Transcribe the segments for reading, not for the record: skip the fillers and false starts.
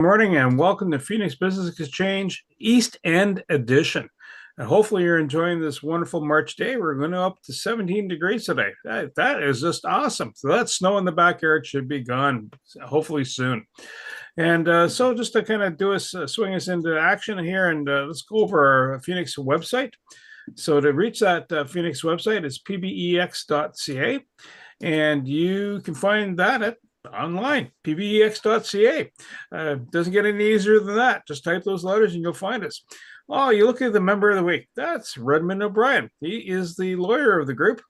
Morning and welcome to Phoenix Business Exchange East End Edition. And hopefully you're enjoying this wonderful March day. We're going to up to 17 degrees today. That is just awesome. So that snow in the backyard should be gone hopefully soon. And so just to kind of do us swing us into action here, and let's go over our Phoenix website. So to reach that Phoenix website, it's pbex.ca, and you can find that at online, pbex.ca. Doesn't get any easier than that. Just type those letters and you'll find us. Oh, you look at the member of the week. That's Redmond O'Brien. He is the lawyer of the group.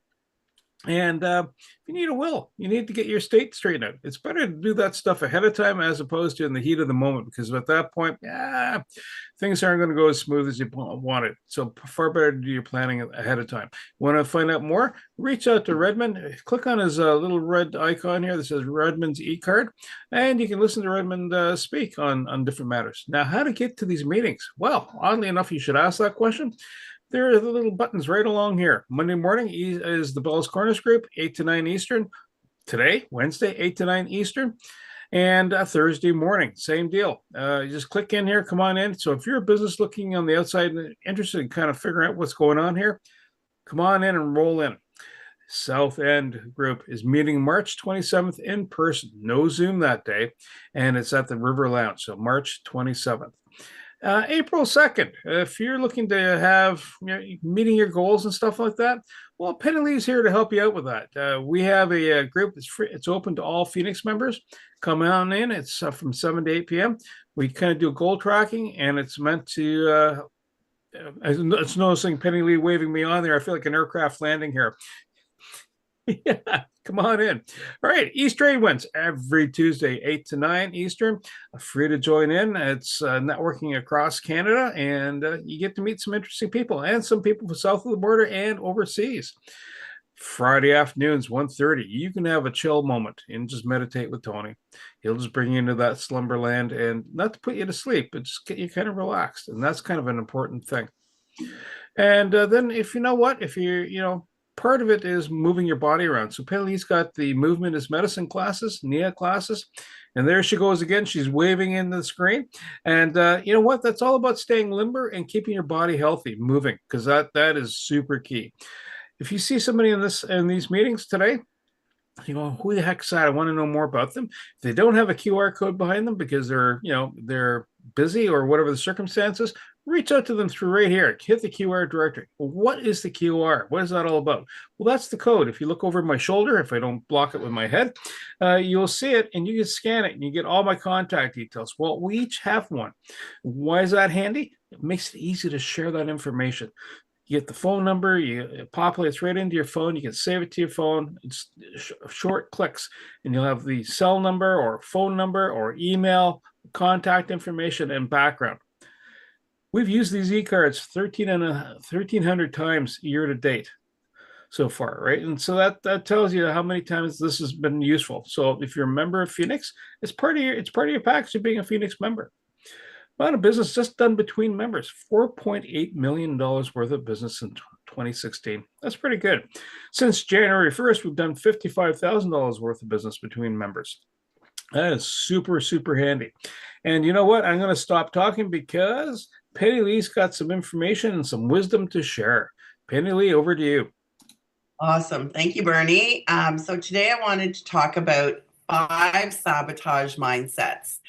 And if you need a will, you need to get your estate straightened out. It's better to do that stuff ahead of time as opposed to in the heat of the moment, because at that point, things aren't going to go as smooth as you want it. So far better to do your planning ahead of time. Want to find out more? Reach out to Redmond. Click on his little red icon here that says Redmond's e-card, and you can listen to Redmond speak on different matters. Now, how to get to these meetings? Well, oddly enough, you should ask that question. There are the little buttons right along here. Monday morning is the Bell's Corners group, 8 to 9 Eastern. Today, Wednesday, 8 to 9 Eastern. And Thursday morning, same deal. You just click in here, come on in. So if you're a business looking on the outside and interested in kind of figuring out what's going on here, come on in and roll in. South End group is meeting March 27th in person. No Zoom that day. And it's at the River Lounge. So March 27th. April 2nd, if you're looking to have meeting your goals and stuff like that, well, Penny Lee's here to help you out with that. We have a group that's free. It's open to all Phoenix members. Come on in. It's from 7 to 8 p.m. We kind of do goal tracking, and it's meant to it's noticing Penny Lee waving me on there. I feel like an aircraft landing here. Yeah, come on in. All right, East Trade wins every Tuesday, 8 to 9 Eastern. Free to join in. It's networking across Canada, and you get to meet some interesting people and some people from south of the border and overseas. Friday afternoons, 1:30. You can have a chill moment and just meditate with Tony. He'll just bring you into that slumberland, and not to put you to sleep, but just get you kind of relaxed. And that's kind of an important thing. And then if you know what, if you're, part of it is moving your body around. So Penny's got the movement is medicine classes, NIA classes, and there she goes again. She's waving in the screen, and you know what? That's all about staying limber and keeping your body healthy, moving, because that is super key. If you see somebody in these meetings today, you go, who the heck's that? I want to know more about them. If they don't have a QR code behind them because they're busy or whatever the circumstances, reach out to them through right here. Hit the QR directory. Well, what is the QR? What is that all about? Well, that's the code. If you look over my shoulder, if I don't block it with my head, you'll see it and you can scan it and you get all my contact details. Well, we each have one. Why is that handy? It makes it easy to share that information. You get the phone number, it populates right into your phone. You can save it to your phone. It's short clicks, and you'll have the cell number or phone number or email, contact information, and background. We've used these e-cards 1,300 times year to date so far, right? And so that tells you how many times this has been useful. So if you're a member of Phoenix, it's part of your package of being a Phoenix member. Amount of business just done between members, $4.8 million worth of business in 2016. That's pretty good. Since January 1st, we've done $55,000 worth of business between members. That is super, super handy. And you know what? I'm going to stop talking because Penny Lee's got some information and some wisdom to share. Penny Lee, over to you. Awesome. Thank you, Bernie. So today I wanted to talk about 5 sabotage mindsets.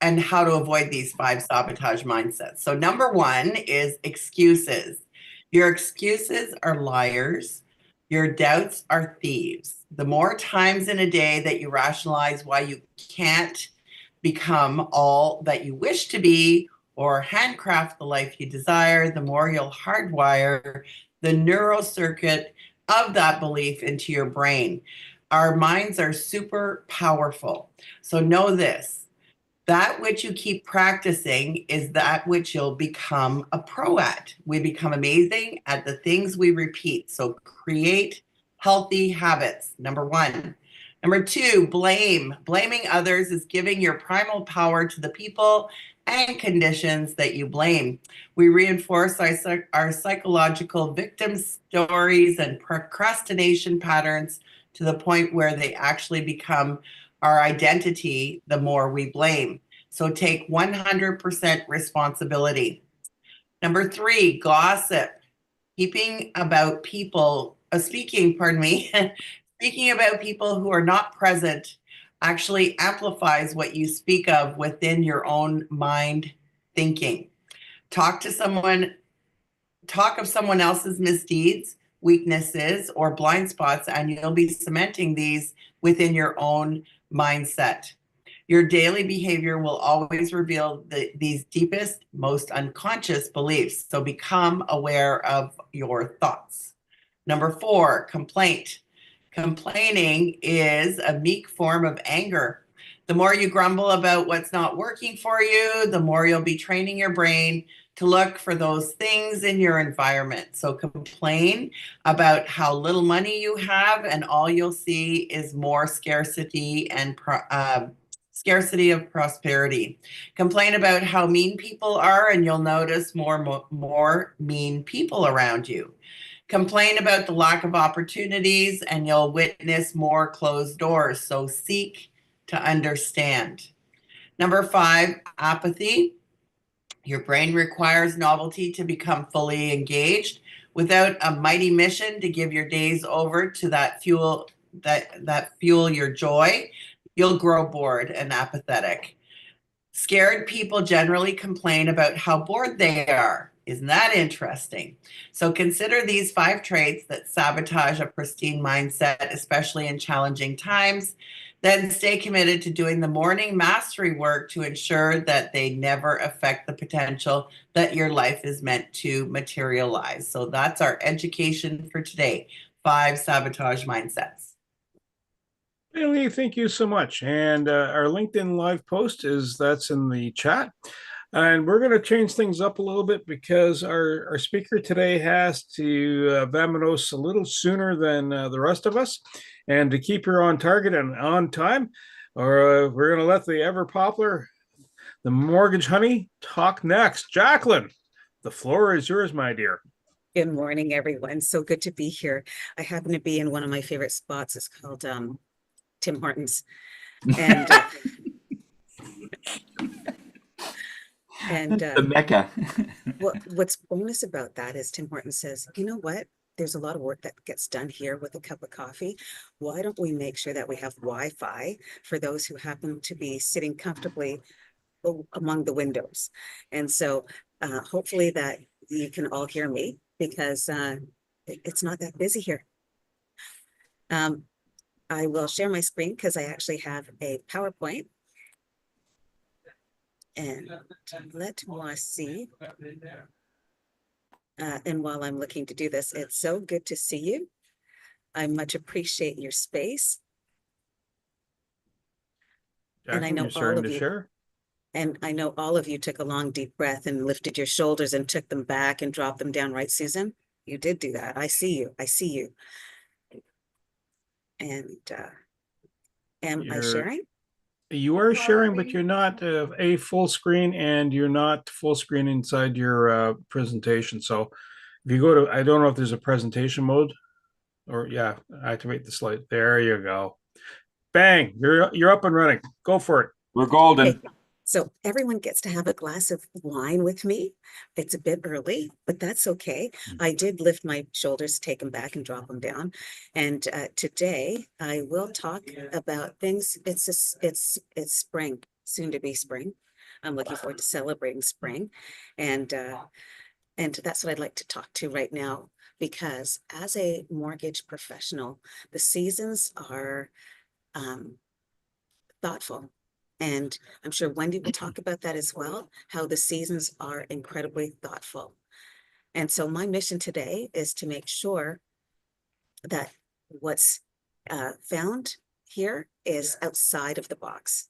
And how to avoid these 5 sabotage mindsets. So number 1 is excuses. Your excuses are liars. Your doubts are thieves. The more times in a day that you rationalize why you can't become all that you wish to be or handcraft the life you desire, the more you'll hardwire the neural circuit of that belief into your brain. Our minds are super powerful. So know this. That which you keep practicing is that which you'll become a pro at. We become amazing at the things we repeat. So create healthy habits, number 1. Number 2, blame. Blaming others is giving your primal power to the people and conditions that you blame. We reinforce our psychological victim stories and procrastination patterns to the point where they actually become our identity, the more we blame. So take 100% responsibility. Number 3, gossip. Speaking about people, speaking about people who are not present actually amplifies what you speak of within your own mind thinking. Talk to someone, talk of someone else's misdeeds, weaknesses, or blind spots, and you'll be cementing these within your own mindset. Your daily behavior will always reveal these deepest, most unconscious beliefs. So become aware of your thoughts. Number 4, complaint. Complaining is a meek form of anger. The more you grumble about what's not working for you, the more you'll be training your brain to look for those things in your environment. So complain about how little money you have, and all you'll see is more scarcity and scarcity of prosperity. Complain about how mean people are, and you'll notice more mean people around you. Complain about the lack of opportunities, and you'll witness more closed doors. So seek to understand. Number 5, apathy. Your brain requires novelty to become fully engaged. Without a mighty mission to give your days over to that fuel your joy, you'll grow bored and apathetic. Scared people generally complain about how bored they are. Isn't that interesting? So consider these 5 traits that sabotage a pristine mindset, especially in challenging times. Then stay committed to doing the morning mastery work to ensure that they never affect the potential that your life is meant to materialize. So that's our education for today. 5 sabotage mindsets. Bailey, thank you so much. And our LinkedIn live post that's in the chat. And we're going to change things up a little bit because our speaker today has to vamonos a little sooner than the rest of us. And to keep her on target and on time, or we're going to let the ever popular, the mortgage honey, talk next. Jacqueline, the floor is yours, my dear. Good morning, everyone. So good to be here. I happen to be in one of my favorite spots. It's called Tim Hortons. And the Mecca. what's bonus about that is Tim Hortons says, you know what? There's a lot of work that gets done here with a cup of coffee. Why don't we make sure that we have Wi-Fi for those who happen to be sitting comfortably among the windows? And so hopefully that you can all hear me, because it's not that busy here. I will share my screen because I actually have a PowerPoint. And let me see. And while I'm looking to do this, it's so good to see you. I much appreciate your space. Jacqueline, and I know you're starting all of to you. Share. And I know all of you took a long, deep breath and lifted your shoulders and took them back and dropped them down, right, Susan? You did do that. I see you. I see you. And am I sharing? You are sharing, but you're not a full screen, and you're not full screen inside your presentation. So if you go to, I don't know if there's a presentation mode, or yeah, activate the slide. There you go. Bang, you're up and running. Go for it. We're golden. Okay. So everyone gets to have a glass of wine with me. It's a bit early, but that's okay. I did lift my shoulders, take them back and drop them down. And today I will talk about things. It's spring, soon to be spring. I'm looking forward to celebrating spring. And that's what I'd like to talk to right now, because as a mortgage professional, the seasons are thoughtful. And I'm sure Wendy will talk about that as well, how the seasons are incredibly thoughtful. And so my mission today is to make sure that what's found here is outside of the box.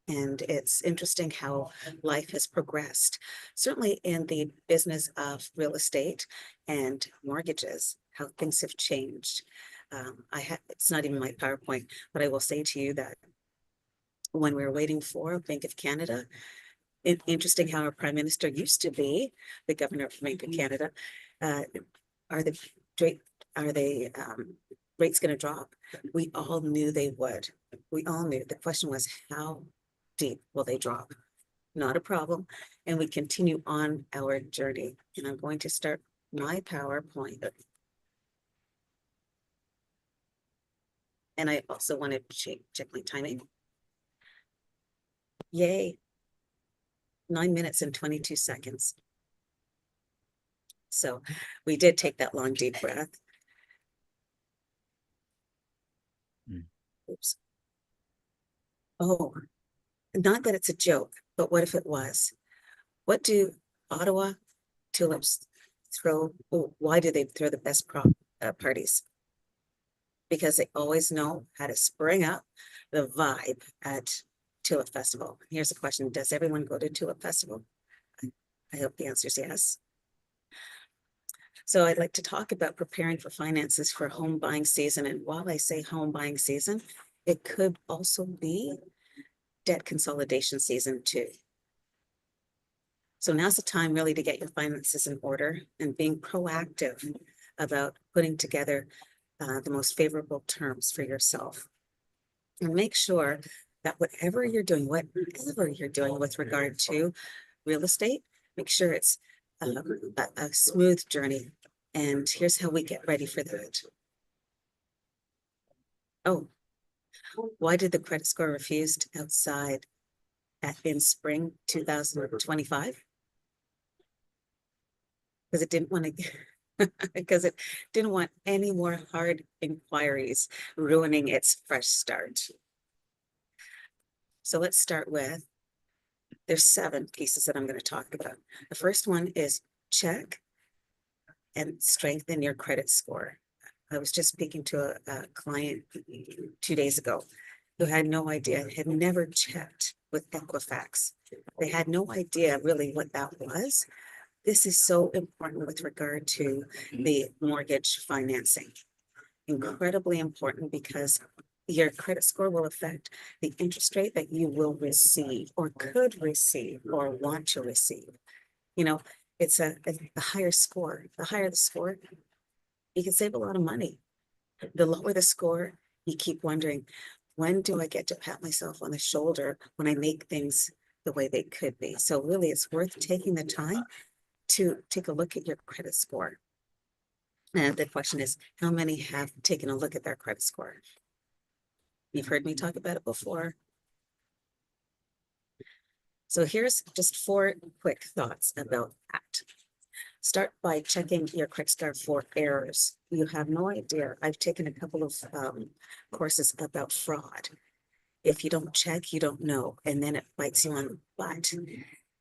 And it's interesting how life has progressed, certainly in the business of real estate and mortgages, how things have changed. It's not even my PowerPoint, but I will say to you that when we were waiting for Bank of Canada, interesting how our prime minister used to be the governor of Bank of Canada. Are the rates going to drop? We all knew they would. we all knew the question was, how deep will they drop? Not a problem. And we continue on our journey. And I'm going to start my PowerPoint. And I also want to check my timing. Yay. 9 minutes and 22 seconds. So we did take that long, deep breath. Oops. Oh, not that it's a joke, but what if it was? What do Ottawa tulips throw? Oh, why do they throw the best parties? Because they always know how to spring up the vibe at Tulip Festival. Here's a question. Does everyone go to Tulip Festival? I hope the answer is yes. So I'd like to talk about preparing for finances for home buying season. And while I say home buying season, it could also be debt consolidation season too. So now's the time really to get your finances in order and being proactive about putting together the most favorable terms for yourself. And make sure that whatever you're doing with regard to real estate, make sure it's a smooth journey. And here's how we get ready for that. Oh, why did the credit score refused outside in spring 2025? Because it didn't want to, because it didn't want any more hard inquiries ruining its fresh start. So let's start with, there's 7 pieces that I'm going to talk about. The first one is check and strengthen your credit score. I was just speaking to a client 2 days ago who had no idea, had never checked with Equifax. They had no idea really what that was. This is so important with regard to the mortgage financing. Incredibly important because your credit score will affect the interest rate that you will receive or could receive or want to receive. You know, it's a higher score. The higher the score, you can save a lot of money. The lower the score, you keep wondering, when do I get to pat myself on the shoulder when I make things the way they could be? So really, it's worth taking the time to take a look at your credit score. And the question is, how many have taken a look at their credit score? You've heard me talk about it before. So here's just 4 quick thoughts about that. Start by checking your credit score for errors. You have no idea. I've taken a couple of courses about fraud. If you don't check, you don't know, and then it bites you on the butt.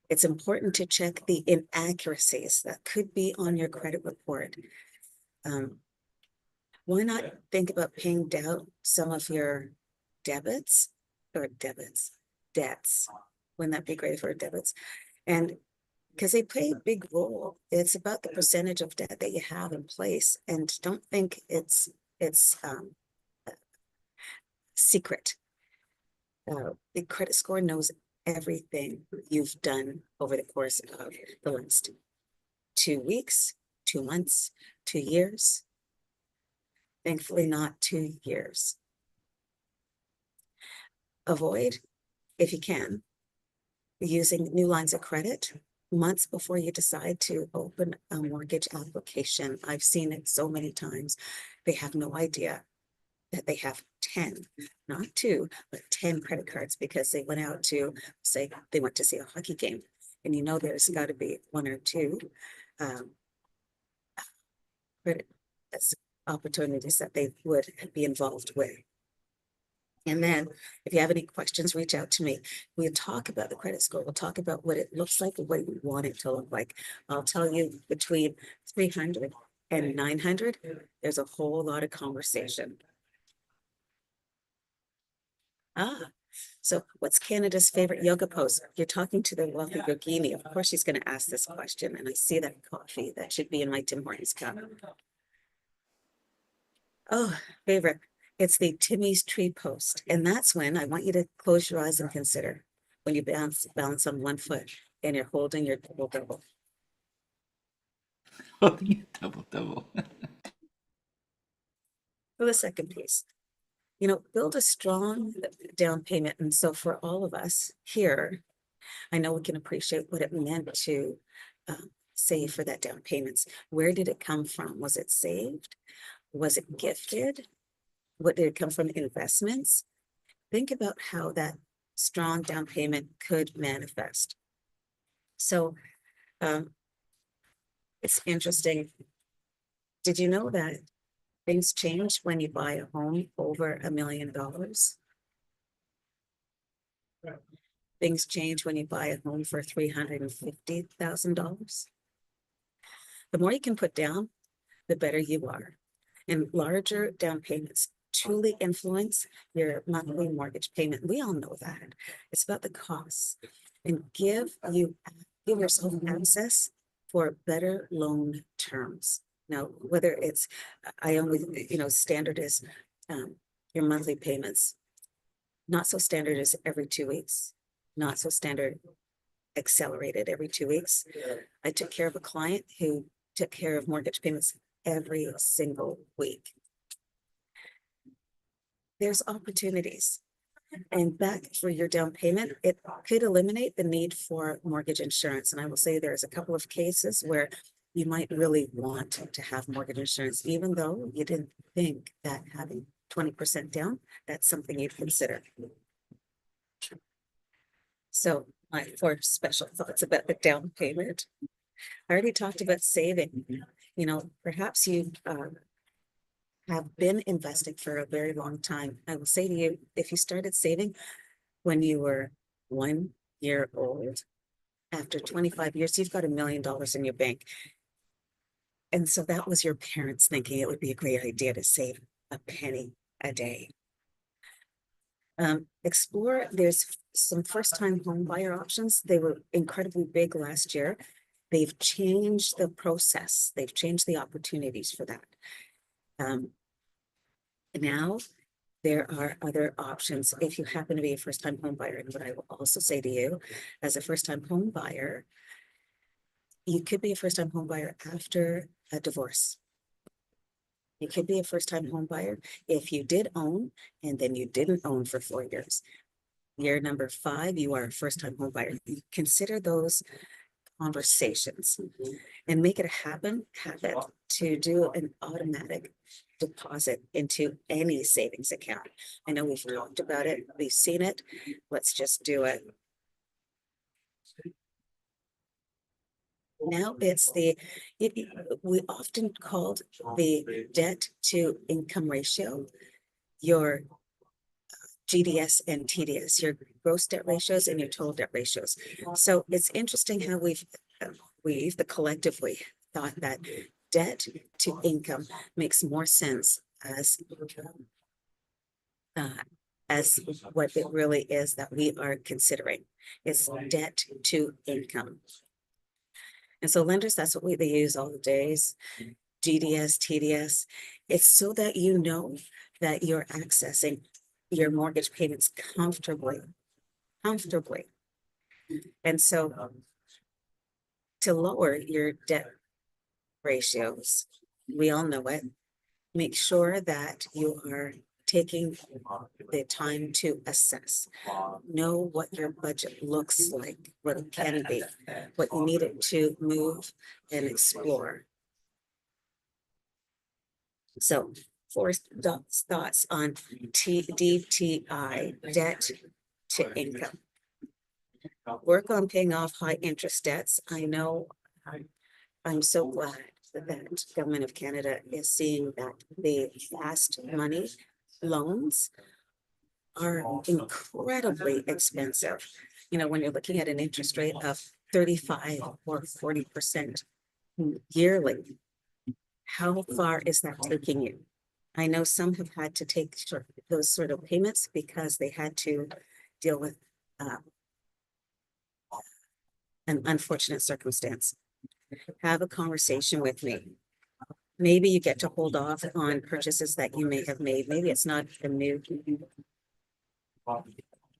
It's important to check the inaccuracies that could be on your credit report. Why not think about paying down some of your debts? Wouldn't that be great for debits? And because they play a big role. It's about the percentage of debt that you have in place, and don't think it's secret. The credit score knows everything you've done over the course of the last 2 weeks, 2 months, 2 years. Thankfully, not 2 years. Avoid, if you can, using new lines of credit months before you decide to open a mortgage application. I've seen it so many times. They have no idea that they have 10, not 2, but 10 credit cards because they went out to, say, they went to see a hockey game. And you know there's got to be 1 or 2 credit opportunities that they would be involved with. And then if you have any questions, reach out to me. We'll talk about the credit score. We'll talk about what it looks like and what we want it to look like. I'll tell you, between 300 and 900, there's a whole lot of conversation. So what's Canada's favorite yoga pose? You're talking to the wealthy yogini. Of course, she's going to ask this question. And I see that coffee that should be in my Tim Hortons cup. Oh, favorite. It's the Timmy's tree post. And that's when I want you to close your eyes and consider when you balance on 1 foot and you're holding your double. Holding a double. For the second piece, build a strong down payment. And so for all of us here, I know we can appreciate what it meant to save for that down payments. Where did it come from? Was it saved? Was it gifted? What did it come from? Investments? Think about how that strong down payment could manifest. So it's interesting. Did you know that things change when you buy a home over $1 million? Things change when you buy a home for $350,000. The more you can put down, the better you are. And larger down payments truly influence your monthly mortgage payment. We all know that. It's about the costs. And give yourself access for better loan terms. Now, whether it's, I only, standard is your monthly payments. Not so standard is every 2 weeks. Not so standard accelerated every 2 weeks. I took care of a client who took care of mortgage payments every single week. There's opportunities. And back for your down payment, it could eliminate the need for mortgage insurance. And I will say there's a couple of cases where you might really want to have mortgage insurance, even though you didn't think that having 20% down, that's something you'd consider. So my 4 special thoughts about the down payment. I already talked about saving. Perhaps you have been investing for a very long time. I will say to you, if you started saving when you were 1 year old, after 25 years, you've got $1 million in your bank. And so that was your parents thinking it would be a great idea to save a penny a day. Explore, there's some first-time home buyer options. They were incredibly big last year. They've changed the process. They've changed the opportunities for that. Now there are other options if you happen to be a first-time home buyer. And what I will also say to you, as a first-time home buyer, you could be a first-time home buyer after a divorce. You could be a first-time home buyer if you did own and then you didn't own for 4 years. Year number 5, you are a first-time home buyer. Consider those conversations and make it a habit to do an automatic deposit into any savings account. I know we've talked about it, we've seen it. Let's just do it. Now it's we often called the debt to income ratio, your GDS and TDS, your gross debt ratios and your total debt ratios. So it's interesting how we've collectively thought that debt to income makes more sense as what it really is that we are considering is debt to income. And so lenders, that's what they use all the days. GDS, TDS. It's so that you know that you're accessing your mortgage payments comfortably. And so to lower your debt ratios, we all know it, make sure that you are taking the time to assess, know what your budget looks like, what it can be, what you need it to move and explore. So 4 thoughts on DTI, debt to income. Work on paying off high interest debts. I know I'm so glad that the government of Canada is seeing that the fast money loans are incredibly expensive. When you're looking at an interest rate of 35 or 40% yearly, how far is that taking you? I know some have had to take those sort of payments because they had to deal with an unfortunate circumstance. Have a conversation with me. Maybe you get to hold off on purchases that you may have made. Maybe it's not a new.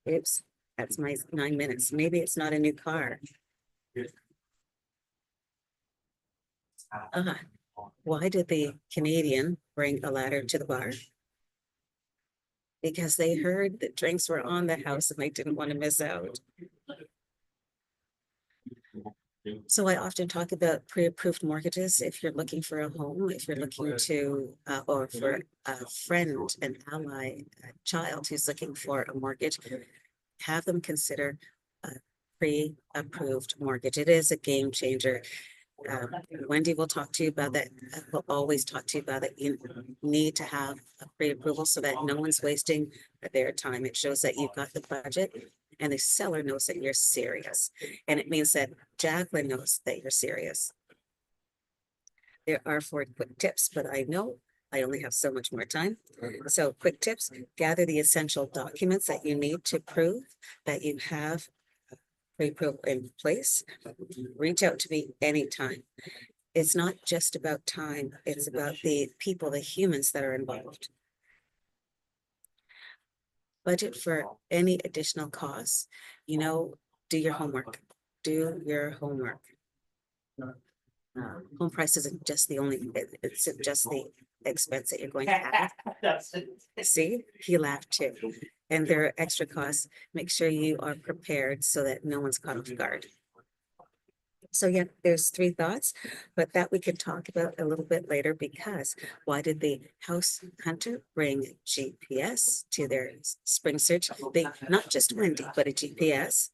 Oops, that's my 9 minutes. Maybe it's not a new car. Why did the Canadian bring a ladder to the bar? because they heard that drinks were on the house and they didn't want to miss out. So I often talk about pre-approved mortgages. If you're looking for a home, if you're looking to, or for a friend, an ally, a child who's looking for a mortgage, have them consider a pre-approved mortgage. It is a game changer. Wendy will talk to you about that. Will always talk to you about that. You need to have a pre-approval so that no one's wasting their time. It shows that you've got the budget and the seller knows that you're serious. And it means that Jacqueline knows that you're serious. There are 4 quick tips, but I know I only have so much more time. So quick tips: gather the essential documents that you need to prove that you have pre-approval in place. Reach out to me anytime. It's not just about time, it's about the people, the humans that are involved. Budget for any additional costs. You know, do your homework. Do your homework. Home price isn't just the only, it's just the expense that you're going to have. See, he laughed too. And there are extra costs. Make sure you are prepared so that no one's caught off guard. So yeah, there's 3 thoughts, but that we could talk about a little bit later, because why did the house hunter bring GPS to their spring search? They, not just Wendy, but a GPS.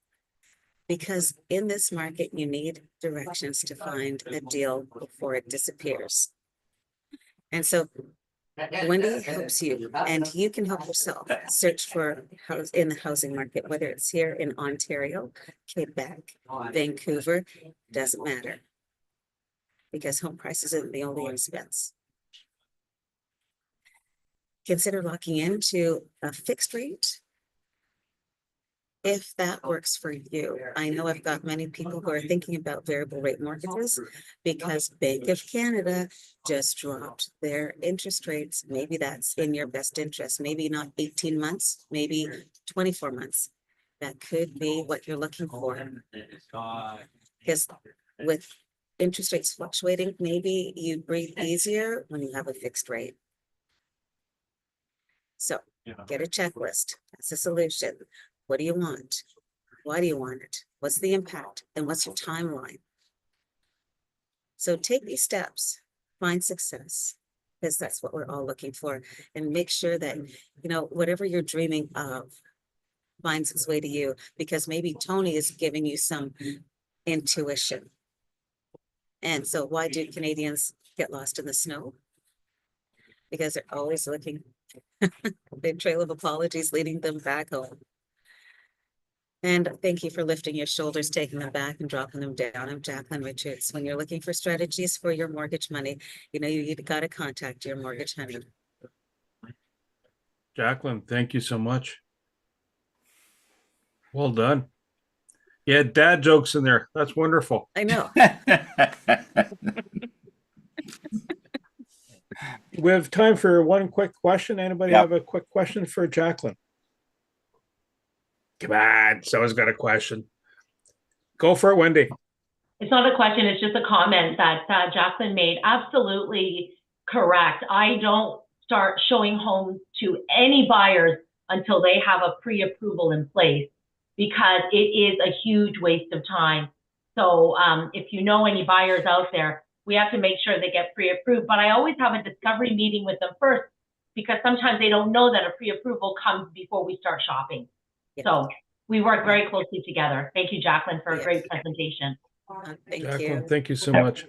Because in this market, you need directions to find a deal before it disappears. And so Wendy helps you, and you can help yourself search for house in the housing market, whether it's here in Ontario, Quebec, Vancouver, doesn't matter, because home prices isn't the only expense. Consider locking into a fixed rate if that works for you. I know I've got many people who are thinking about variable rate mortgages because Bank of Canada just dropped their interest rates. Maybe that's in your best interest. Maybe not 18 months, maybe 24 months. That could be what you're looking for. Because with interest rates fluctuating, maybe you breathe easier when you have a fixed rate. So get a checklist. That's a solution. What do you want? Why do you want it? What's the impact? And what's your timeline? So take these steps, find success, because that's what we're all looking for. And make sure that, you know, whatever you're dreaming of finds its way to you, because maybe Tony is giving you some intuition. And so why do Canadians get lost in the snow? Because they're always looking, a big trail of apologies leading them back home. And thank you for lifting your shoulders, taking them back and dropping them down. I'm Jacqueline Richards. When you're looking for strategies for your mortgage money, you know, you got to contact your mortgage honey. Jacqueline, thank you so much. Well done. You had dad jokes in there. That's wonderful. I know. We have time for one quick question. Anybody have a quick question for Jacqueline? Come on, someone's got a question. Go for it, Wendy. It's not a question, it's just a comment that Jacqueline made. Absolutely correct. I don't start showing homes to any buyers until they have a pre-approval in place, because it is a huge waste of time. So if you know any buyers out there, we have to make sure they get pre-approved. But I always have a discovery meeting with them first, because sometimes they don't know that a pre-approval comes before we start shopping. Yes. So we work very closely together. Thank you, Jacqueline, for a great presentation. Thank Jacqueline, you. thank you so much.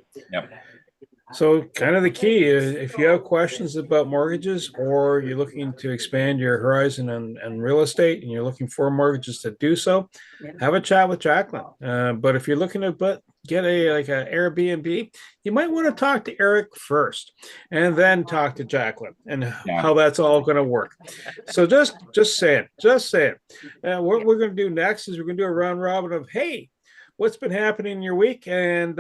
So kind of the key is, if you have questions about mortgages, or you're looking to expand your horizon and real estate, and you're looking for mortgages to do so, have a chat with Jacqueline. But if you're looking to get an Airbnb, you might want to talk to Eric first and then talk to Jacqueline, and how that's all going to work. So just say it. What we're going to do next is we're going to do a round robin of, hey, what's been happening in your week? And,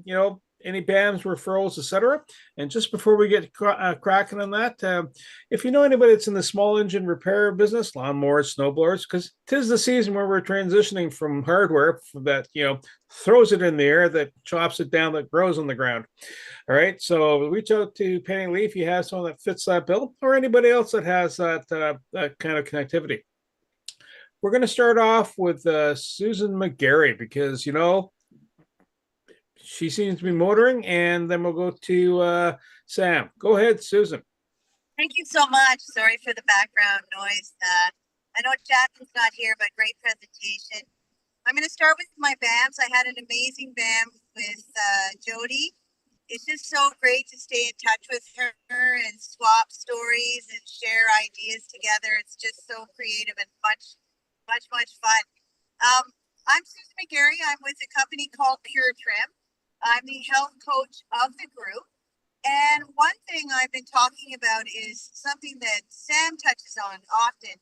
you know, any BAMs, referrals, etc. And just before we get cracking on that, if you know anybody that's in the small engine repair business, lawnmowers, snowblowers, because 'tis the season where we're transitioning from hardware that throws it in the air, that chops it down, that grows on the ground. All right, so reach out to Penny Lee if you have someone that fits that bill, or anybody else that has that kind of connectivity. We're going to start off with Susan McGarry because she seems to be motoring, and then we'll go to Sam. Go ahead, Susan. Thank you so much. Sorry for the background noise. I know Jacqueline's not here, but great presentation. I'm going to start with my BAMs. I had an amazing BAM with Jody. It's just so great to stay in touch with her and swap stories and share ideas together. It's just so creative and much fun. I'm Susan McGarry. I'm with a company called Pure Trim. I'm the health coach of the group. And one thing I've been talking about is something that Sam touches on often,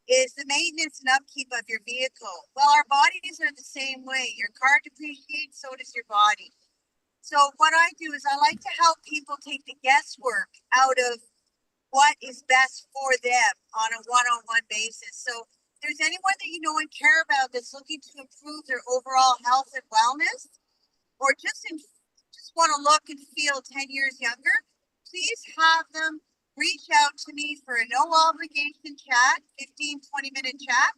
is the maintenance and upkeep of your vehicle. Well, our bodies are the same way. Your car depreciates, so does your body. So what I do is I like to help people take the guesswork out of what is best for them on a one-on-one basis. So if there's anyone that you know and care about that's looking to improve their overall health and wellness, or just want to look and feel 10 years younger, please have them reach out to me for a no obligation chat, 15-20 minute chat,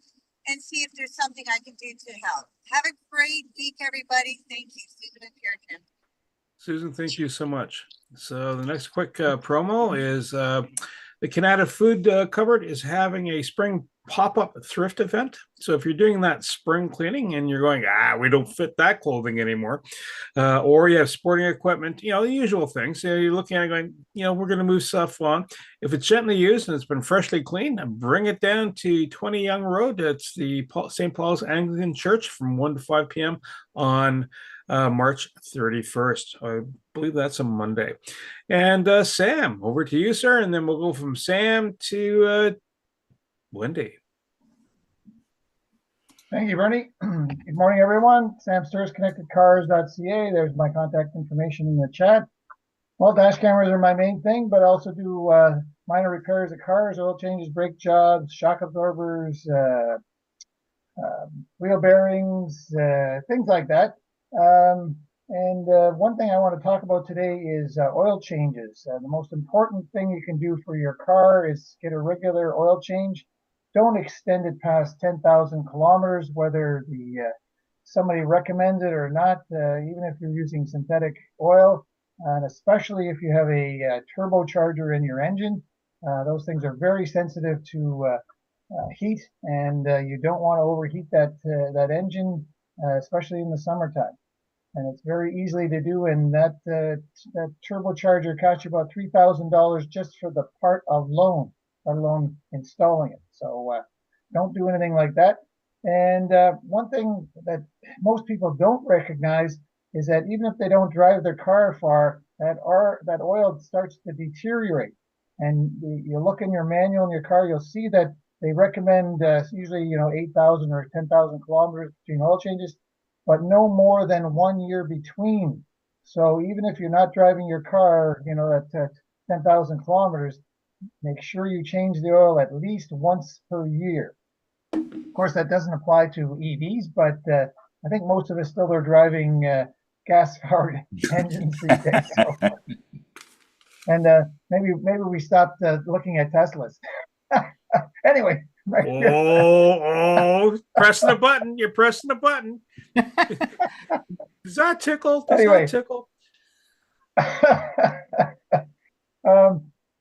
and see if there's something I can do to help. Have a great week, everybody. Thank you, Susan and Pure Trim. Susan, thank you so much. So the next quick promo is the Canada Food Cupboard is having a spring pop-up thrift event. So if you're doing that spring cleaning and you're going, we don't fit that clothing anymore, or you have sporting equipment, the usual things, you're looking at it going, we're going to move stuff on. If it's gently used and it's been freshly cleaned, bring it down to 20 Yonge Road. It's the St. Paul's Anglican Church from 1 to 5 p.m. on March 31st. I believe that's a Monday. And Sam, over to you, sir. And then we'll go from Sam to Wendy. Thank you, Bernie. Good morning, everyone. Sam Sturz, connectedcars.ca. There's my contact information in the chat. Well, dash cameras are my main thing, but I also do minor repairs of cars, oil changes, brake jobs, shock absorbers, wheel bearings, things like that. One thing I want to talk about today is oil changes. The most important thing you can do for your car is get a regular oil change. Don't extend it past 10,000 kilometers, whether somebody recommends it or not, even if you're using synthetic oil, and especially if you have a turbocharger in your engine. Those things are very sensitive to heat, and you don't want to overheat that engine, especially in the summertime. And it's very easily to do, and that turbocharger costs you about $3,000 just for the part alone, let alone installing it. So don't do anything like that. And one thing that most people don't recognize is that even if they don't drive their car far, that oil starts to deteriorate. And you look in your manual in your car, you'll see that they recommend usually 8,000 or 10,000 kilometers between oil changes, but no more than 1 year between. So even if you're not driving your car, at 10,000 kilometers, make sure you change the oil at least once per year. Of course, that doesn't apply to EVs, but I think most of us still are driving gas-powered engines these days. So. And maybe we stopped looking at Teslas. Anyway. Pressing the button. You're pressing the button. Does that tickle? Anyway. That tickle?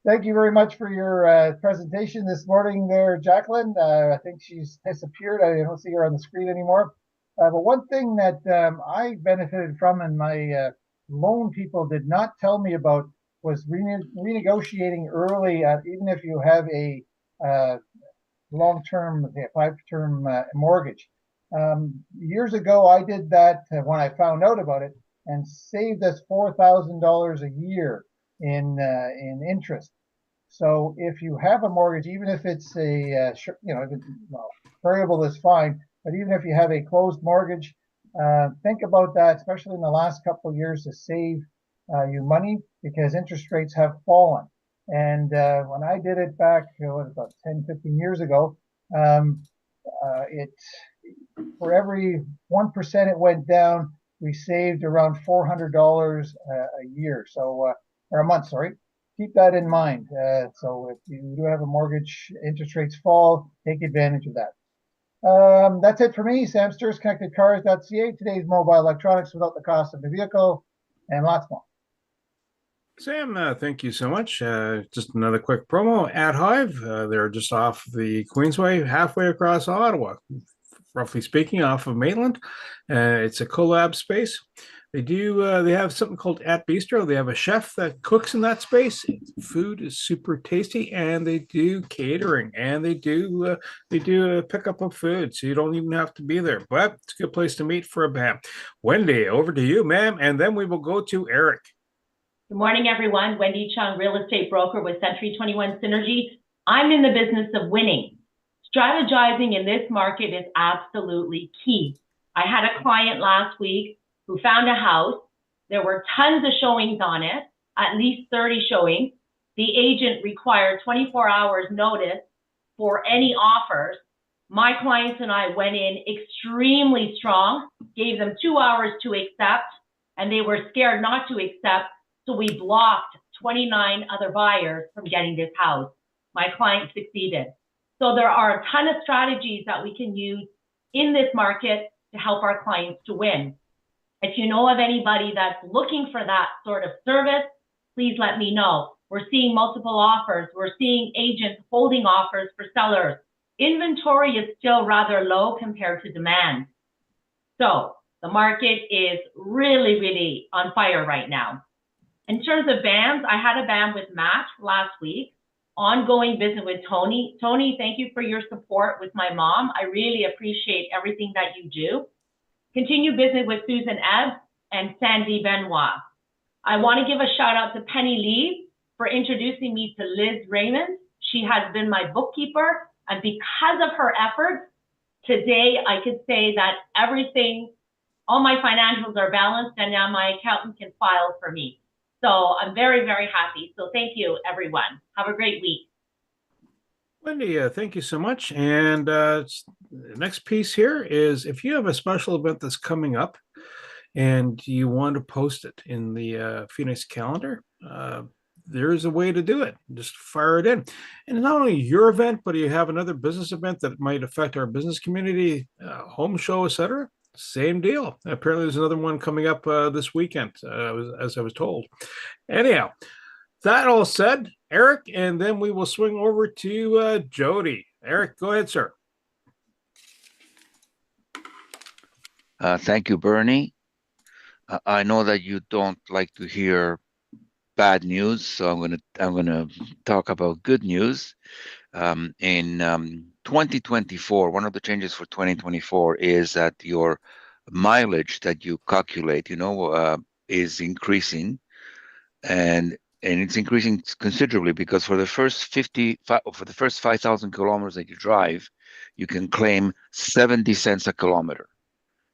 Thank you very much for your presentation this morning there, Jacqueline. I think she's disappeared. I don't see her on the screen anymore. But one thing that I benefited from and my loan people did not tell me about was renegotiating early, even if you have a long-term, 5-term mortgage. Years ago, I did that when I found out about it, and saved us $4,000 a year in interest. So if you have a mortgage, even if it's a variable is fine, but even if you have a closed mortgage, think about that, especially in the last couple of years, to save you money because interest rates have fallen. And when I did it back, about 10, 15 years ago, it for every 1% it went down, we saved around $400 a year. So, or a month, sorry. Keep that in mind. So if you do have a mortgage, interest rates fall, take advantage of that. That's it for me. Sam Sturz, ConnectedCars.ca. Today's mobile electronics without the cost of the vehicle, and lots more. Sam, thank you so much. Just another quick promo. At Hive, they're just off the Queensway, halfway across Ottawa, roughly speaking, off of Maitland. It's a collab space. They have something called At Bistro. They have a chef that cooks in that space. Food is super tasty, and they do catering, and they do a pickup of food, so you don't even have to be there. But it's a good place to meet for a BAM. Wendy, over to you, ma'am, and then we will go to Eric. Good morning, everyone. Wendy Chung, real estate broker with Century 21 Synergy. I'm in the business of winning. Strategizing in this market is absolutely key. I had a client last week who found a house. There were tons of showings on it, at least 30 showings. The agent required 24 hours notice for any offers. My clients and I went in extremely strong, gave them 2 hours to accept, and they were scared not to accept. So we blocked 29 other buyers from getting this house. My client succeeded. So there are a ton of strategies that we can use in this market to help our clients to win. If you know of anybody that's looking for that sort of service, please let me know. We're seeing multiple offers. We're seeing agents holding offers for sellers. Inventory is still rather low compared to demand. So the market is really, really on fire right now. In terms of BAMs, I had a BAM with Matt last week. Ongoing business with Tony. Tony, thank you for your support with my mom. I really appreciate everything that you do. Continue business with Susan Ebb and Sandy Benoit. I want to give a shout out to Penny Lee for introducing me to Liz Raymond. She has been my bookkeeper, and because of her efforts, today I could say that all my financials are balanced, and now my accountant can file for me. So I'm very, very happy. So thank you, everyone. Have a great week. Wendy, thank you so much. And the next piece here is if you have a special event that's coming up and you want to post it in the Phoenix calendar, there's a way to do it. Just fire it in. And not only your event, but you have another business event that might affect our business community, home show, etc. Same deal. Apparently, there's another one coming up this weekend, as I was told. Anyhow, that all said, Eric, and then we will swing over to Jody. Eric, go ahead, sir. Thank you, Bernie. I know that you don't like to hear bad news, so I'm gonna talk about good news. In 2024, one of the changes for 2024 is that your mileage that you calculate, is increasing, and it's increasing considerably because for the first 5,000 kilometers that you drive, you can claim 70 cents a kilometer.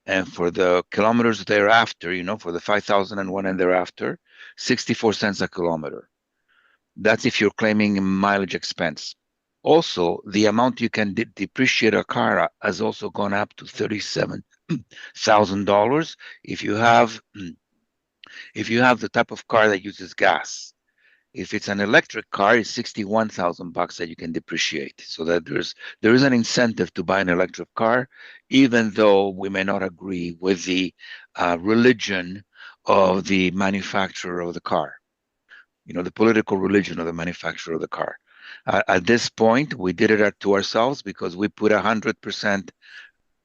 And for the kilometers thereafter, for the 5,001 and thereafter, 64 cents a kilometer. That's if you're claiming mileage expense. Also, the amount you can depreciate a car has also gone up to $37,000 if you have the type of car that uses gas. If it's an electric car, it's $61,000 that you can depreciate. So that there is an incentive to buy an electric car, even though we may not agree with the religion of the manufacturer of the car. The political religion of the manufacturer of the car. At this point, we did it to ourselves because we put 100%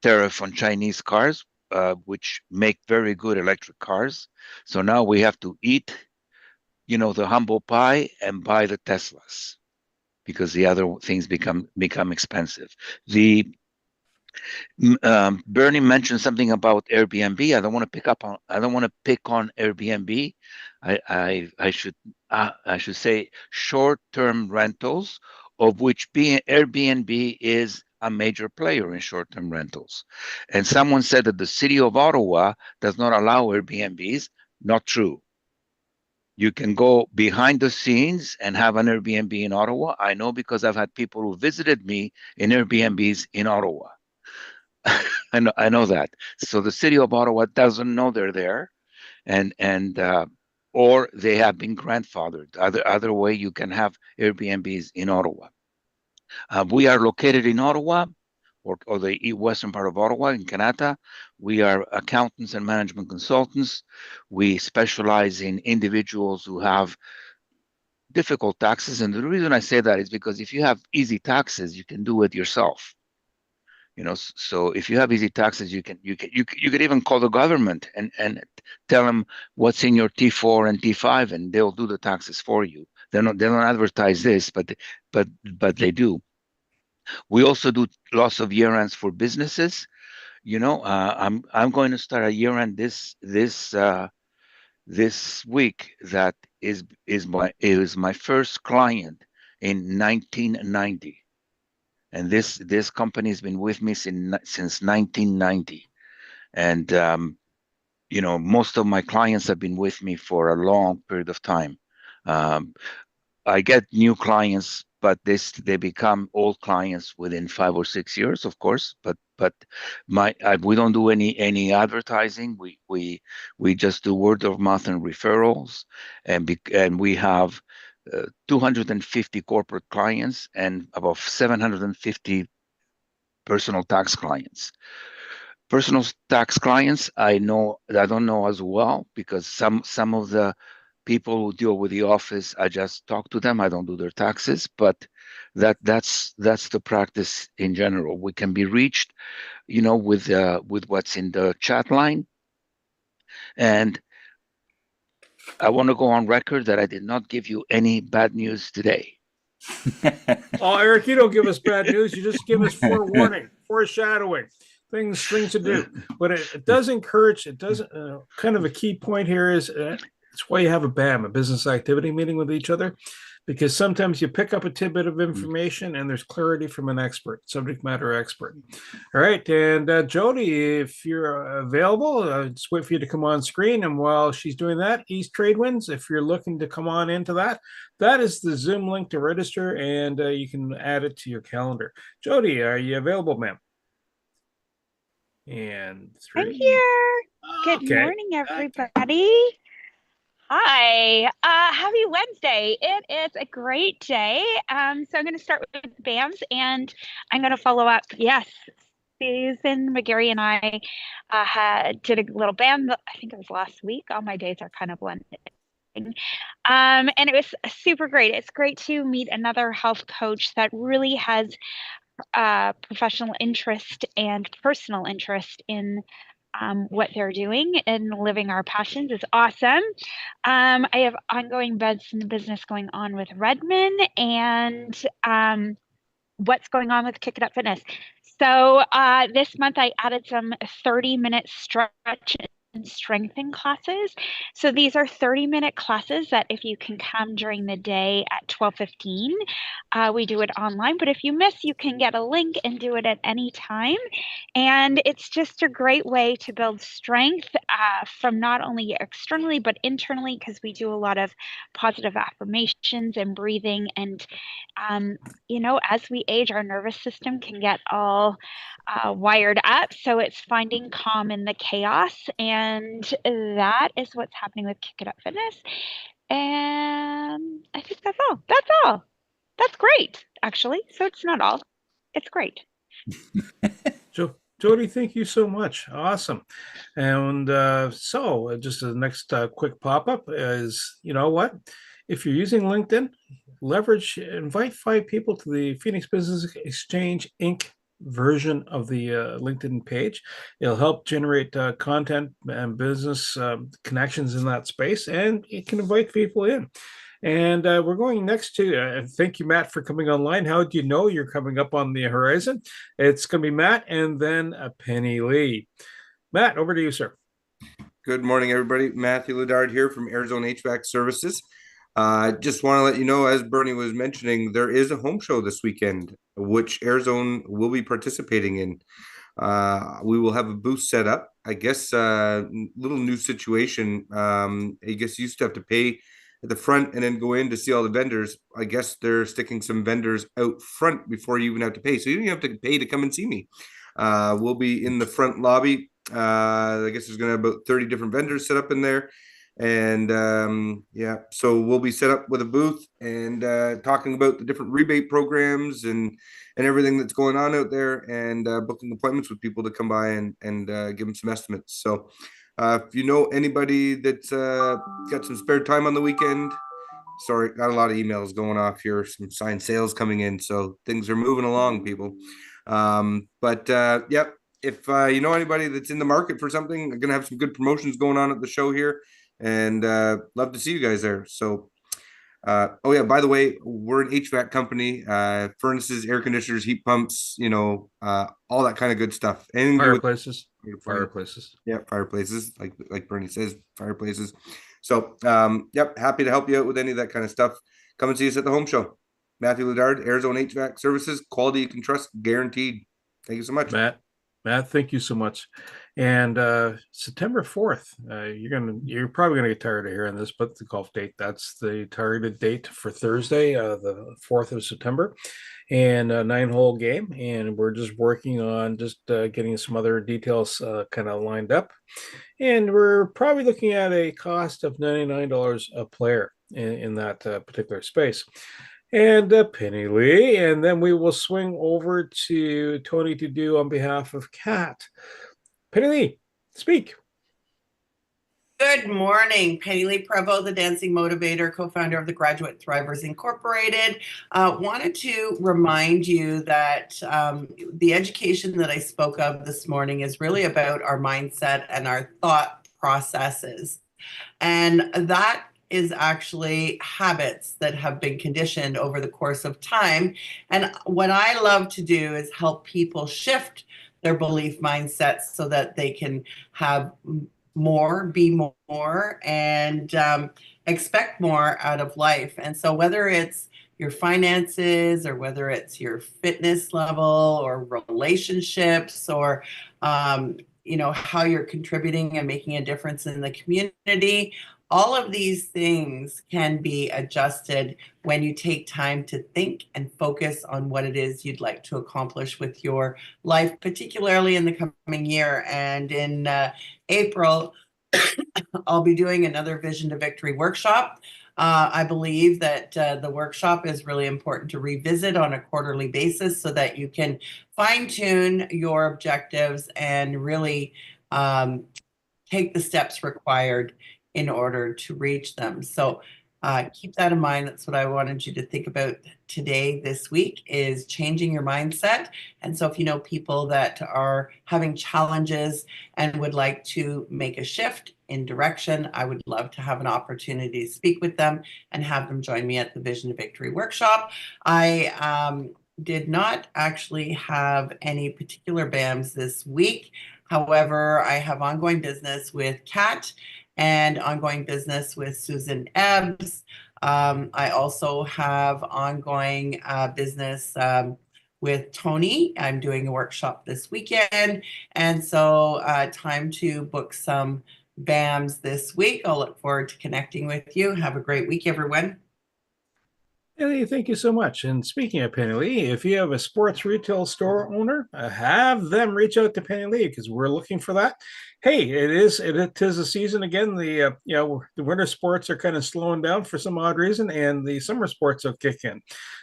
tariff on Chinese cars, which make very good electric cars. So now we have to eat the humble pie and buy the Teslas because the other things become expensive. Bernie mentioned something about Airbnb. I don't want to pick on Airbnb. I should say short-term rentals, of which Airbnb is a major player in short-term rentals. And someone said that the city of Ottawa does not allow Airbnbs. Not true. You can go behind the scenes and have an Airbnb in Ottawa. I know because I've had people who visited me in Airbnbs in Ottawa. I know that. So the city of Ottawa doesn't know they're there, and or they have been grandfathered. Other way, you can have Airbnbs in Ottawa. We are located in Ottawa, or the western part of Ottawa in Canada. We are accountants and management consultants. We specialize in individuals who have difficult taxes. And the reason I say that is because if you have easy taxes, you can do it yourself. So if you have easy taxes, you could even call the government and tell them what's in your T4 and T5, and they'll do the taxes for you. They don't advertise this, but they do. We also do lots of year ends for businesses. I'm going to start a year end this week. That is my first client in 1990. And this company has been with me since 1990. And most of my clients have been with me for a long period of time. I get new clients, but they become old clients within 5 or 6 years, of course. But we don't do any advertising. We just do word of mouth and referrals, and we have 250 corporate clients and about 750 personal tax clients. Personal tax clients, I don't know as well, because some of the people who deal with the office, I just talk to them. I don't do their taxes, but that's the practice in general. We can be reached, with what's in the chat line. And I want to go on record that I did not give you any bad news today. Oh, Eric, you don't give us bad news. You just give us forewarning, foreshadowing, things to do. But it does encourage. It does kind of a key point here is it's why you have a BAM, a business activity meeting with each other, because sometimes you pick up a tidbit of information and there's clarity from an expert, subject matter expert. All right, and Jody, if you're available, just wait for you to come on screen. And while she's doing that, East Trade Winds, if you're looking to come on into that is the Zoom link to register, and you can add it to your calendar. Jody, are you available, ma'am? And 3. I'm here. Good Okay. morning, everybody. Hi. Happy Wednesday. It is a great day. So I'm going to start with BAMs, and I'm going to follow up. Yes, Susan McGarry and I did a little BAM. I think it was last week. All my days are kind of blending. And it was super great. It's great to meet another health coach that really has professional interest and personal interest in what they're doing and living our passions is awesome. I have ongoing business going on with Redmond, and what's going on with Kick It Up Fitness. So this month I added some 30-minute stretch and strengthening classes. So these are 30-minute classes that if you can come during the day at 12:15, we do it online. But if you miss, you can get a link and do it at any time. And it's just a great way to build strength from not only externally, but internally, because we do a lot of positive affirmations and breathing. And, as we age, our nervous system can get all wired up. So it's finding calm in the chaos. And that is what's happening with Kick It Up Fitness. And I think that's all. That's all. That's great, actually. So it's not all. It's great. Jody, thank you so much. Awesome. And so just the next quick pop-up is, you know what? If you're using LinkedIn, invite 5 people to the Phoenix Business Exchange Inc. version of the LinkedIn page. It'll help generate content and business connections in that space, and it can invite people in. And we're going next to, thank you, Matt, for coming online. How do you know you're coming up on the horizon? It's going to be Matt and then Penny Lee. Matt, over to you, sir. Good morning, everybody. Matthew Ledard here from Arizona HVAC Services. Just want to let you know, as Bernie was mentioning, there is a home show this weekend, which Arizona will be participating in. We will have a booth set up. I guess little new situation. I guess you used to have to pay at the front and then go in to see all the vendors. I guess they're sticking some vendors out front before you even have to pay. So you don't even have to pay to come and see me. We'll be in the front lobby. I guess there's going to be about 30 different vendors set up in there. And yeah, so we'll be set up with a booth and talking about the different rebate programs and everything that's going on out there, and booking appointments with people to come by and give them some estimates. So if you know anybody that's got some spare time on the weekend, sorry, got a lot of emails going off here, some signed sales coming in, so things are moving along, people. But yep, if you know anybody that's in the market for something, I'm gonna have some good promotions going on at the show here, and love to see you guys there. So oh yeah, by the way, we're an HVAC company, furnaces, air conditioners, heat pumps, you know, all that kind of good stuff. And Fireplaces. Fireplaces. Yeah, fireplaces, like Bernie says, fireplaces. So yep, happy to help you out with any of that kind of stuff. Come and see us at the home show. Matthew Ledard, Arizona HVAC Services, quality you can trust, guaranteed. Thank you so much. Matt, thank you so much. And September 4th, you're probably gonna get tired of hearing this, but the golf date, that's the targeted date for Thursday, the 4th of September, and a 9-hole game. And we're just working on getting some other details kind of lined up. And we're probably looking at a cost of $99 a player in that particular space. And Penny Lee, and then we will swing over to Tony to do on behalf of Kat. Penny Lee, speak. Good morning, Penny Lee Prevost, the Dancing Motivator, co-founder of the Graduate Thrivers Incorporated. Wanted to remind you that the education that I spoke of this morning is really about our mindset and our thought processes. And that is actually habits that have been conditioned over the course of time. And what I love to do is help people shift their belief mindsets so that they can have more, be more, and expect more out of life. And so whether it's your finances or whether it's your fitness level or relationships or you know, how you're contributing and making a difference in the community, all of these things can be adjusted when you take time to think and focus on what it is you'd like to accomplish with your life, particularly in the coming year. And in April, I'll be doing another Vision to Victory workshop. I believe that the workshop is really important to revisit on a quarterly basis so that you can fine-tune your objectives and really take the steps required in order to reach them. So keep that in mind. That's what I wanted you to think about today, this week, is changing your mindset. And so if you know people that are having challenges and would like to make a shift in direction, I would love to have an opportunity to speak with them and have them join me at the Vision to Victory workshop. I did not actually have any particular BAMs this week. However, I have ongoing business with Kat and ongoing business with Susan Ebbs. I also have ongoing business with Tony. I'm doing a workshop this weekend. And so time to book some BAMs this week. I'll look forward to connecting with you. Have a great week, everyone. Penny, thank you so much. And speaking of Penny Lee, if you have a sports retail store owner, have them reach out to Penny Lee because we're looking for that. Hey, it is a season again. The the winter sports are kind of slowing down for some odd reason, and the summer sports will kick in.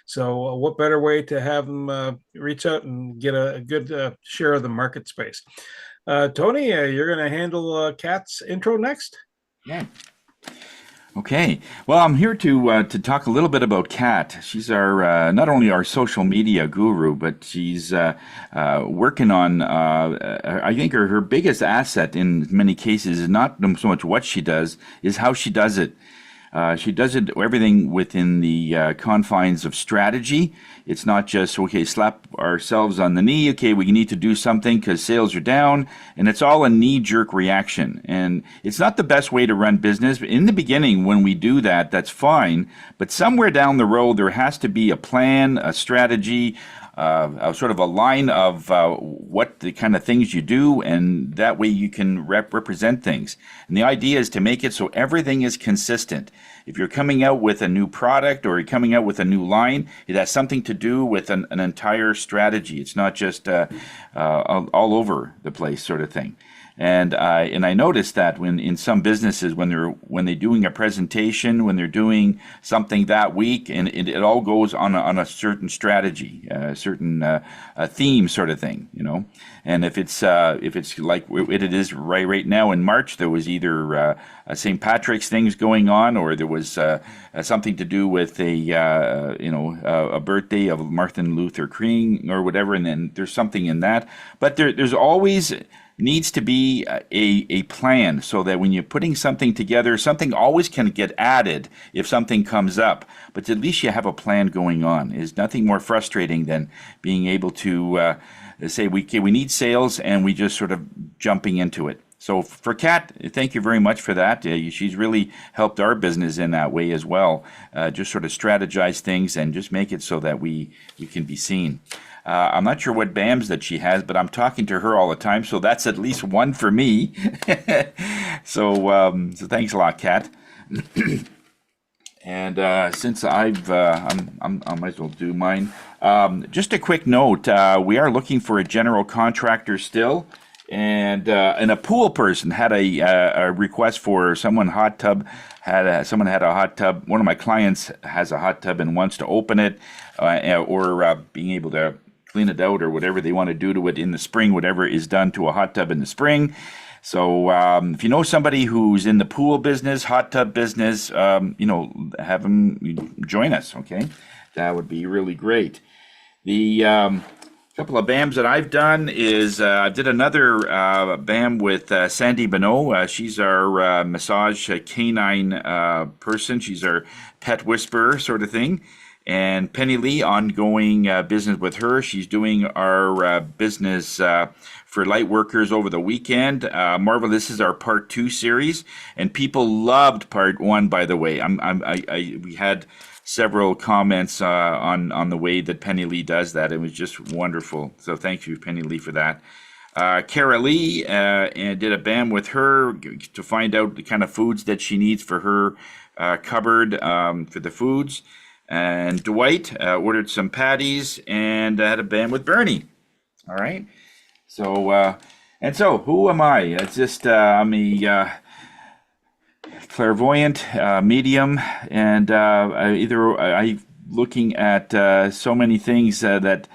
So, what better way to have them reach out and get a good share of the market space? Tony, you're going to handle Kat's intro next. Yeah. Okay, well, I'm here to talk a little bit about Kat. She's our not only our social media guru, but she's working on. I think her biggest asset in many cases is not so much what she does, is how she does it. She does it everything within the confines of strategy. It's not just, okay, slap ourselves on the knee, okay, we need to do something because sales are down, and it's all a knee-jerk reaction. And it's not the best way to run business. In the beginning, when we do that, that's fine. But somewhere down the road, there has to be a plan, a strategy, a sort of a line of what the kind of things you do, and that way you can represent things. And the idea is to make it so everything is consistent. If you're coming out with a new product or you're coming out with a new line, it has something to do with an entire strategy. It's not just all over the place sort of thing. And I noticed that when in some businesses, when they're doing a presentation, when they're doing something that week, and it all goes on a certain strategy, a certain theme sort of thing, you know. And if it's like it is right now in March, there was either St. Patrick's things going on, or there was something to do with a birthday of Martin Luther King or whatever, and then there's something in that. But there's always needs to be a plan, so that when you're putting something together, something always can get added if something comes up, but at least you have a plan going on. There's nothing more frustrating than being able to say we need sales and we just sort of jumping into it. So for Kat, thank you very much for that. She's really helped our business in that way as well. Just sort of strategize things and just make it so that we can be seen. I'm not sure what BAMs that she has, but I'm talking to her all the time, so that's at least one for me. So thanks a lot, Kat. And since I might as well do mine. Just a quick note: we are looking for a general contractor still, and a pool person had a request for someone hot tub. Someone had a hot tub. One of my clients has a hot tub and wants to open it, or being able to clean it out, or whatever they want to do to it in the spring, whatever is done to a hot tub in the spring. So if you know somebody who's in the pool business, hot tub business, have them join us, okay? That would be really great. The couple of BAMs that I've done is I did another BAM with Sandy Bonneau. She's our massage canine person. She's our pet whisperer sort of thing. And Penny Lee, ongoing business with her. She's doing our business for light workers over the weekend. Marvel, this is our part 2 series, and people loved part 1. By the way, we had several comments on the way that Penny Lee does that. It was just wonderful. So thank you, Penny Lee, for that. Cara Lee and did a BAM with her to find out the kind of foods that she needs for her cupboard for the foods. And Dwight ordered some patties and had a BAM with Bernie. All right. So, who am I? It's just, I'm a clairvoyant medium, and I'm looking at so many things that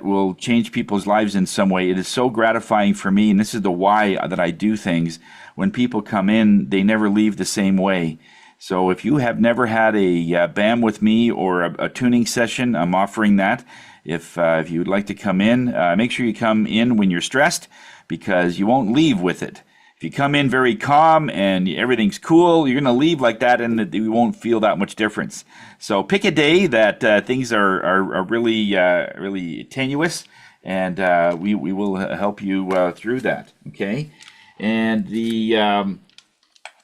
will change people's lives in some way. It is so gratifying for me, and this is the why that I do things. When people come in, they never leave the same way. So if you have never had a BAM with me or a tuning session, I'm offering that. If you would like to come in, make sure you come in when you're stressed, because you won't leave with it. If you come in very calm and everything's cool, you're going to leave like that, and you won't feel that much difference. So pick a day that things are really tenuous, and we will help you through that. Okay, and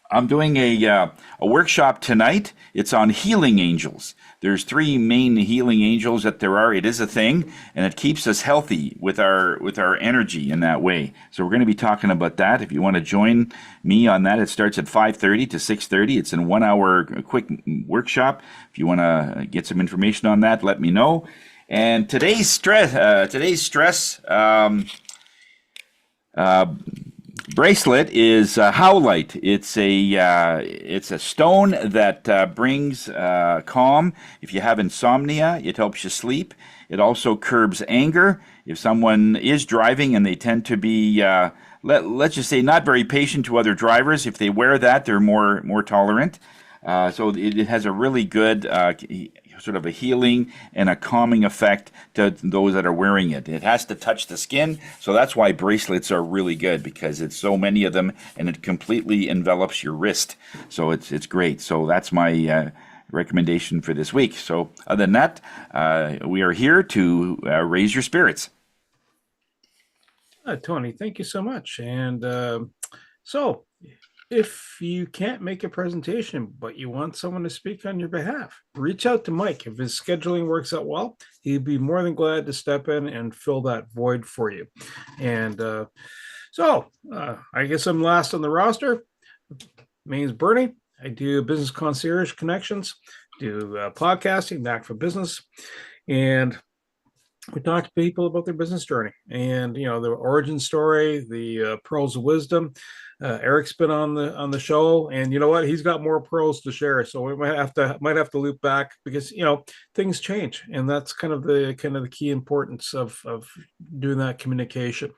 I'm doing a workshop tonight. It's on healing angels. There's 3 main healing angels that there are. It is a thing, and it keeps us healthy with our energy in that way. So we're going to be talking about that. If you want to join me on that, it starts at 5:30 to 6:30. It's a 1-hour quick workshop. If you want to get some information on that, let me know. And today's stress bracelet is howlite. It's a stone that brings calm. If you have insomnia, it helps you sleep. It also curbs anger. If someone is driving and they tend to be, let's just say, not very patient to other drivers, if they wear that, they're more tolerant. So it has a really good sort of a healing and a calming effect to those that are wearing it. It has to touch the skin, so that's why bracelets are really good, because it's so many of them and it completely envelops your wrist. So it's great. So that's my recommendation for this week. So other than that, we are here to raise your spirits. Tony, thank you so much. And so if you can't make a presentation, but you want someone to speak on your behalf, reach out to Mike. If his scheduling works out well, he'd be more than glad to step in and fill that void for you. And I guess I'm last on the roster. My name's Bernie. I do business concierge connections, do podcasting, Knack for Business, and we talk to people about their business journey and the origin story, the pearls of wisdom. Eric's been on the show, and you know what? He's got more pearls to share. So we might have to loop back because things change, and that's kind of the key importance of doing that communication.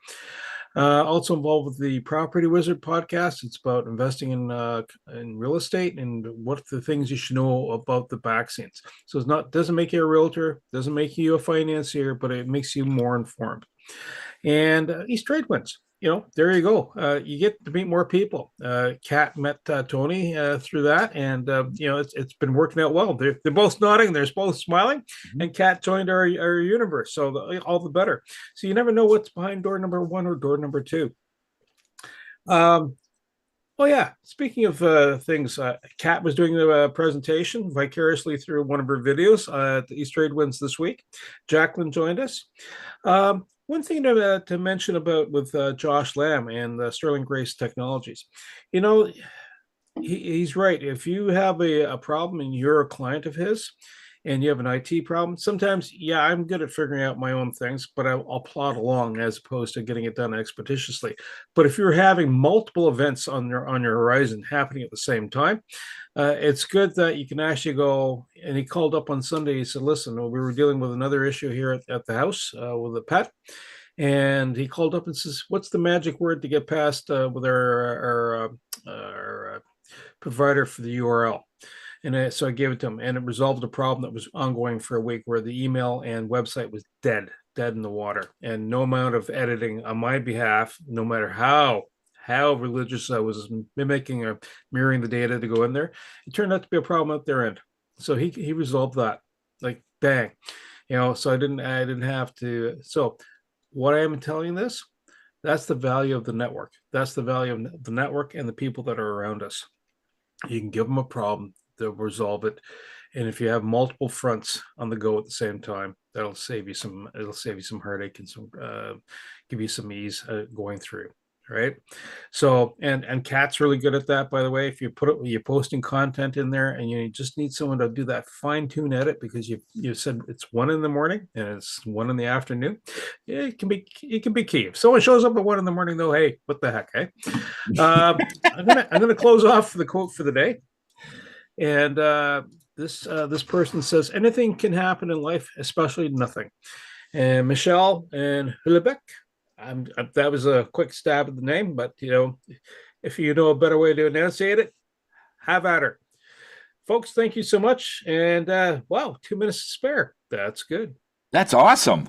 Also involved with the Property Wizard podcast. It's about investing in real estate and what the things you should know about the back scenes. So doesn't make you a realtor, doesn't make you a financier, but it makes you more informed. And East Trade Winds. There you go. You get to meet more people. Kat met Tony through that, and it's been working out well. They're both nodding, they're both smiling, and Kat joined our universe, so all the better. So you never know what's behind door number 1 or door number 2. Oh yeah, speaking of things, Kat was doing the presentation vicariously through one of her videos at the East Trade Winds this week. Jacqueline joined us. One thing to mention about with Josh Lamb and Sterling Grace Technologies, he's right. If you have a problem and you're a client of his and you have an IT problem, sometimes, yeah, I'm good at figuring out my own things, but I'll plod along as opposed to getting it done expeditiously. But if you're having multiple events on your horizon happening at the same time, it's good that you can actually go. And he called up on Sunday. He said, listen, we were dealing with another issue here at the house with a pet. And he called up and says, what's the magic word to get past with our provider for the URL? And so I gave it to him, and it resolved a problem that was ongoing for a week where the email and website was dead in the water, and no amount of editing on my behalf, no matter how religious I was mimicking or mirroring the data to go in there, it turned out to be a problem at their end. So he resolved that, like bang, so I didn't have to. So what I am telling this, that's the value of the network. That's the value of the network and the people that are around us. You can give them a problem, they'll resolve it. And if you have multiple fronts on the go at the same time, it'll save you some heartache and give you some ease going through. Right. So, and Kat's really good at that, by the way. If you're posting content in there and you just need someone to do that fine tune edit because you said it's 1 a.m. and it's 1 p.m, it can be key. If someone shows up at 1 a.m, though, hey, what the heck, eh? I'm gonna close off the quote for the day. And this person says, anything can happen in life, especially nothing. And Michelle and Hillebeck, that was a quick stab at the name, but if you know a better way to enunciate it, have at her. Folks, thank you so much. And wow, 2 minutes to spare. That's good. That's awesome.